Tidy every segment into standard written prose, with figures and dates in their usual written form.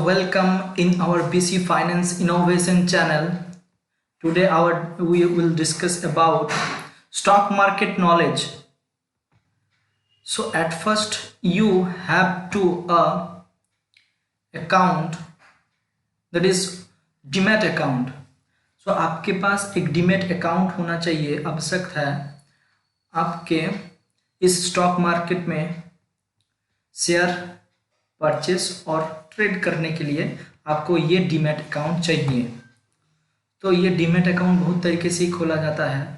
welcome in our BC Finance Innovation channel. Today we will discuss about stock market knowledge. So at first you have to account, that is demat account. So आपके पास एक demat account होना चाहिए, आवश्यक है आपके इस stock market में शेयर परचेस और ट्रेड करने के लिए आपको ये डीमैट अकाउंट चाहिए. तो ये डीमैट अकाउंट बहुत तरीके से खोला जाता है.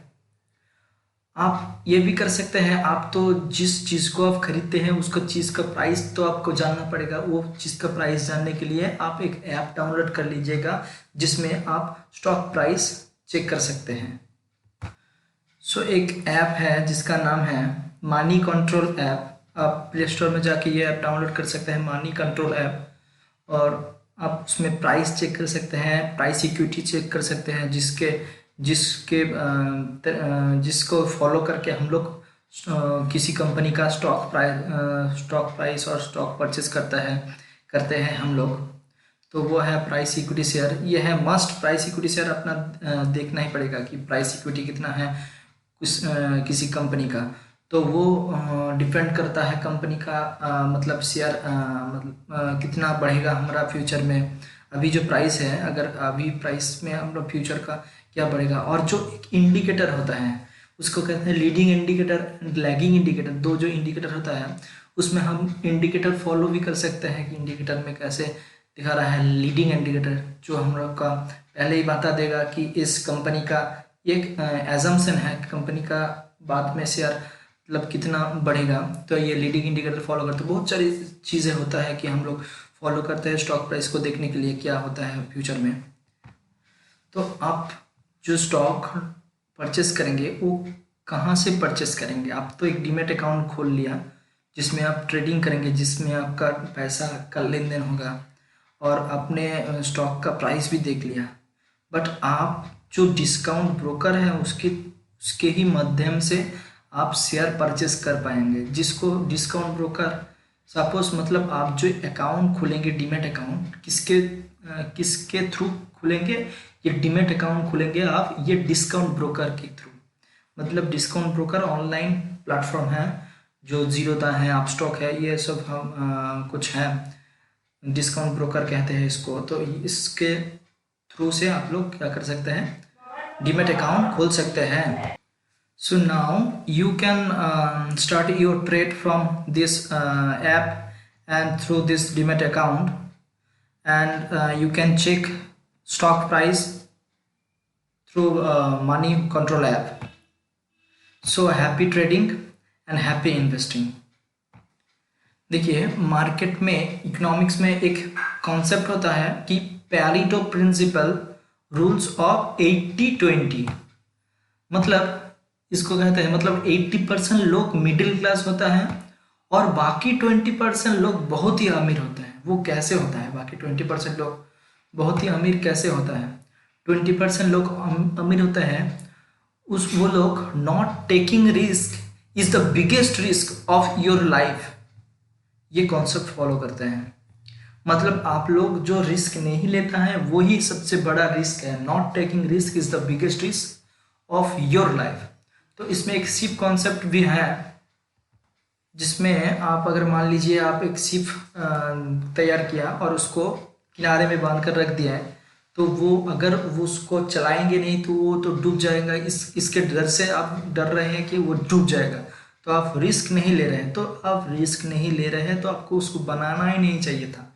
आप ये भी कर सकते हैं, आप तो जिस चीज़ को आप खरीदते हैं उसका चीज़ का प्राइस तो आपको जानना पड़ेगा. वो चीज़ का प्राइस जानने के लिए आप एक ऐप डाउनलोड कर लीजिएगा जिसमें आप स्टॉक प्राइस चेक कर सकते हैं. सो एक ऐप है जिसका नाम है मनी कंट्रोल ऐप. आप प्ले स्टोर में जाके ये ऐप डाउनलोड कर सकते हैं, मनी कंट्रोल ऐप. और आप उसमें प्राइस चेक कर सकते हैं, प्राइस इक्विटी चेक कर सकते हैं, जिसको फॉलो करके हम लोग किसी कंपनी का स्टॉक प्राइस और स्टॉक परचेस करते हैं हम लोग. तो वो है प्राइस इक्विटी शेयर. ये है मस्ट. प्राइस इक्विटी शेयर अपना देखना ही पड़ेगा कि प्राइस इक्विटी कितना है किसी कंपनी का. तो वो डिपेंड करता है कंपनी का मतलब शेयर कितना बढ़ेगा हमारा फ्यूचर में. अभी जो प्राइस है, अगर अभी प्राइस में हम लोग फ्यूचर का क्या बढ़ेगा. और जो एक इंडिकेटर होता है उसको कहते हैं leading indicator and lagging indicator. दो जो इंडिकेटर होता है उसमें हम इंडिकेटर फॉलो भी कर सकते हैं कि इंडिकेटर में कैसे दिखा रहा है. लीडिंग इंडिकेटर जो हम लोग का पहले ही बता देगा कि इस कंपनी का एक एजम्पशन है, कंपनी का बाद में शेयर मतलब कितना बढ़ेगा. तो ये लीडिंग इंडिकेटर फॉलो करते हैं. बहुत सारी चीज़ें होता है कि हम लोग फॉलो करते हैं स्टॉक प्राइस को देखने के लिए क्या होता है फ्यूचर में. तो आप जो स्टॉक परचेस करेंगे वो कहाँ से परचेस करेंगे. आप तो एक डीमैट अकाउंट खोल लिया जिसमें आप ट्रेडिंग करेंगे, जिसमें आपका पैसा का लेन देन होगा और आपने स्टॉक का प्राइस भी देख लिया. बट आप जो डिस्काउंट ब्रोकर है उसके ही माध्यम से आप शेयर परचेस कर पाएंगे. जिसको डिस्काउंट ब्रोकर सपोज मतलब आप जो अकाउंट खोलेंगे डीमैट अकाउंट किसके थ्रू खोलेंगे. ये डीमैट अकाउंट खोलेंगे आप ये डिस्काउंट ब्रोकर के थ्रू. मतलब डिस्काउंट ब्रोकर ऑनलाइन प्लेटफॉर्म है जो जीरोधा है, अपस्टॉक है, ये सब हम कुछ है डिस्काउंट ब्रोकर कहते हैं इसको. तो इसके थ्रू से आप लोग क्या कर सकते हैं, डीमैट अकाउंट खोल सकते हैं. So now you can start your trade from this app and through this Demat account, and you can check stock price through Money Control app. So happy trading and happy investing. देखिए market में economics में एक concept होता है कि Pareto principle rules of 80-20. मतलब इसको कहते हैं मतलब 80% लोग मिडिल क्लास होता है और बाकी 20% लोग बहुत ही अमीर होते हैं. वो कैसे होता है बाकी 20% लोग बहुत ही अमीर कैसे होता है. 20% लोग अमीर होते हैं वो लोग not taking risk is the biggest risk of your life. ये कॉन्सेप्ट फॉलो करते हैं. मतलब आप लोग जो रिस्क नहीं लेता है वही सबसे बड़ा रिस्क है. Not taking risk is the biggest risk of your life. तो इसमें एक शिप कॉन्सेप्ट भी है जिसमें आप अगर मान लीजिए आप एक शिप तैयार किया और उसको किनारे में बांध कर रख दिया है, तो वो अगर वो उसको चलाएंगे नहीं तो वो तो डूब जाएगा. इसके डर से आप डर रहे हैं कि वो डूब जाएगा, तो आप रिस्क नहीं ले रहे हैं. तो आप रिस्क नहीं ले रहे हैं तो आपको उसको बनाना ही नहीं चाहिए था.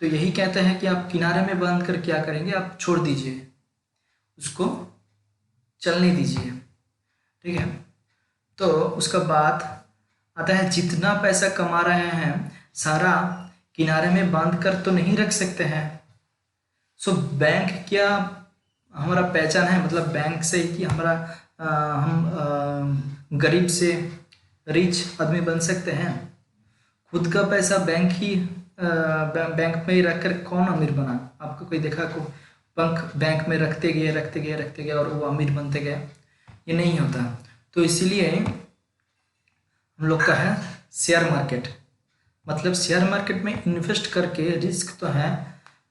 तो यही कहते हैं कि आप किनारे में बांध कर क्या करेंगे, आप छोड़ दीजिए, उसको चलने दीजिए. ठीक है. तो उसका बाद आता है जितना पैसा कमा रहे हैं सारा किनारे में बांध कर तो नहीं रख सकते हैं. सो बैंक क्या हमारा पहचान है, मतलब बैंक से कि हमारा हम गरीब से रिच आदमी बन सकते हैं. खुद का पैसा बैंक में ही रख कर कौन अमीर बना. आपको कोई देखा को बैंक में रखते गए और वो अमीर बनते गए. ये नहीं होता. तो इसीलिए हम लोग का है शेयर मार्केट. मतलब शेयर मार्केट में इन्वेस्ट करके रिस्क तो है,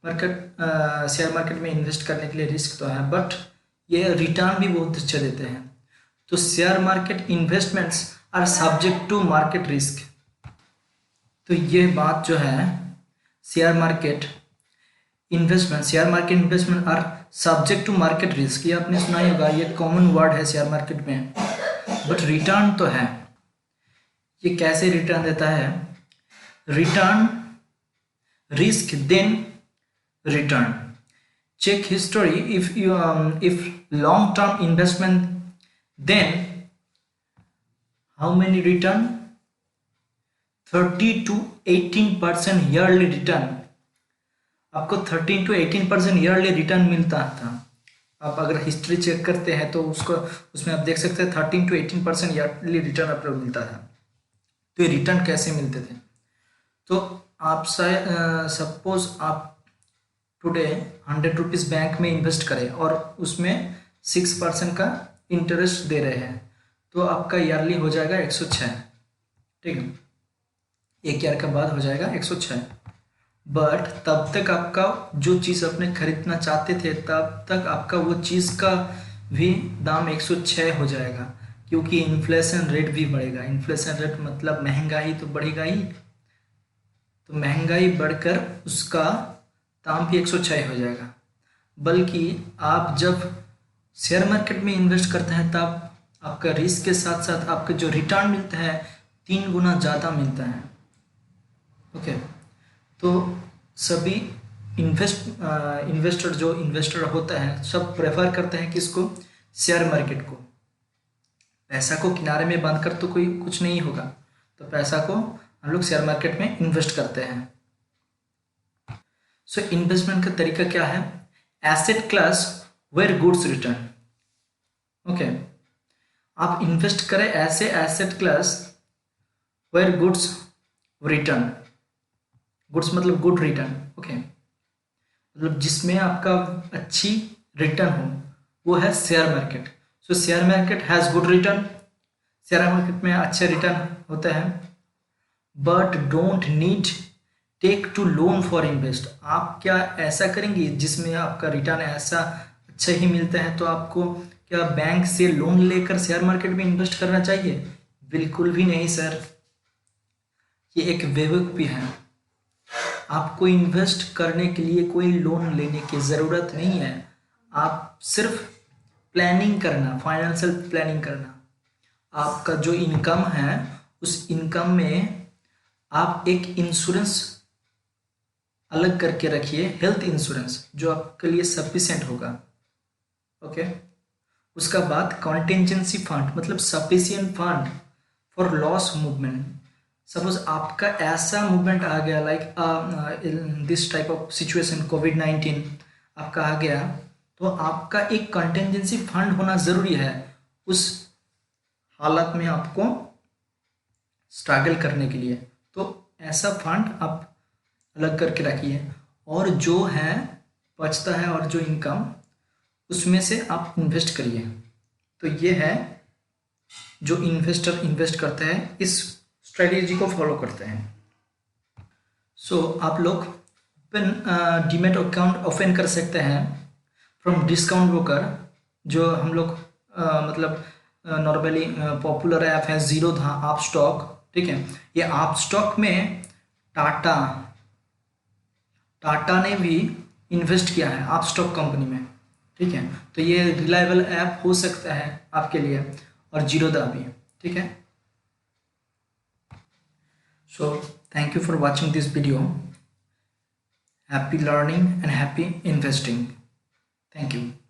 शेयर मार्केट में इन्वेस्ट करने के लिए रिस्क तो है, बट ये रिटर्न भी बहुत अच्छे देते हैं। तो share market investments are subject to market risk. तो ये बात जो है, share market investment are subject to market risk, ये आपने सुना ही होगा, ये कॉमन वर्ड है शेयर मार्केट में। बट रिटर्न तो है। ये कैसे रिटर्न देता है? Return, risk then return. Check history, if long term investment, then how many return? 30 to 18% yearly return. आपको 13 to 18% ईयरली रिटर्न मिलता था। आप अगर हिस्ट्री चेक करते हैं तो उसमें आप देख सकते हैं 13 to 18% ईयरली रिटर्न आपको मिलता था। तो ये रिटर्न कैसे मिलते थे? तो आप सपोज आप टुडे 100 रुपीज़ बैंक में इन्वेस्ट करें और उसमें 6% का इंटरेस्ट दे रहे हैं, तो आपका ईयरली हो जाएगा 106। ठीक है, एक ईयर के बाद हो जाएगा 106। बट तब तक आपका जो चीज़ आपने खरीदना चाहते थे, तब तक आपका वो चीज़ का भी दाम 106 हो जाएगा, क्योंकि इन्फ्लेशन रेट भी बढ़ेगा। इन्फ्लेशन रेट मतलब महंगाई तो बढ़ेगा ही, तो महंगाई बढ़कर उसका दाम भी 106 हो जाएगा। बल्कि आप जब शेयर मार्केट में इन्वेस्ट करते हैं तब आपका रिस्क के साथ साथ आपका जो रिटर्न मिलता है 3 गुना ज़्यादा मिलता है। ओके, तो सभी इन्वेस्टर होता है सब प्रेफर करते हैं किसको? शेयर मार्केट को। पैसा को किनारे में बांध कर तो कोई कुछ नहीं होगा, तो पैसा को हम लोग शेयर मार्केट में इन्वेस्ट करते हैं। सो इन्वेस्टमेंट का तरीका क्या है? Asset class where goods return. Okay, आप इन्वेस्ट करें ऐसे asset class where goods return. Goods मतलब गुड रिटर्न। ओके, मतलब जिसमें आपका अच्छी रिटर्न हो, वो है share market. So share market has good return, share market में अच्छे रिटर्न होते हैं। But don't need take to loan for invest. आप क्या ऐसा करेंगे जिसमें आपका रिटर्न ऐसा अच्छा ही मिलता है, तो आपको क्या बैंक से लोन लेकर शेयर मार्केट में इन्वेस्ट करना चाहिए? बिल्कुल भी नहीं सर, ये एक बेवकूफ़ी है। आपको इन्वेस्ट करने के लिए कोई लोन लेने की ज़रूरत नहीं है। आप सिर्फ प्लानिंग करना, फाइनेंशियल प्लानिंग करना। आपका जो इनकम है उस इनकम में आप एक इंश्योरेंस अलग करके रखिए, हेल्थ इंश्योरेंस, जो आपके लिए सफिशिएंट होगा। ओके, उसका बाद कॉन्टिजेंसी फंड, मतलब sufficient fund for loss movement. Suppose आपका ऐसा मूवमेंट आ गया, like in this type of situation कोविड-19 आपका आ गया, तो आपका एक कॉन्टिजेंसी फंड होना ज़रूरी है उस हालत में आपको स्ट्रगल करने के लिए। तो ऐसा फंड आप अलग करके रखिए, और जो है बचता है और जो इनकम, उसमें से आप इन्वेस्ट करिए। तो ये है जो इन्वेस्टर इन्वेस्ट करते हैं, इस स्ट्रेटेजी को फॉलो करते हैं। सो आप लोग डीमैट अकाउंट ओपन कर सकते हैं फ्रॉम डिस्काउंट ब्रोकर, जो हम लोग मतलब नॉर्मली पॉपुलर ऐप है जीरोधा आप स्टॉक। ठीक है, ये आप स्टॉक में टाटा ने भी इन्वेस्ट किया है आप स्टॉक कंपनी में। ठीक है, तो ये रिलायबल ऐप हो सकता है आपके लिए, और जीरोधा भी। ठीक है, so thank you for watching this video. Happy learning and happy investing. Thank you.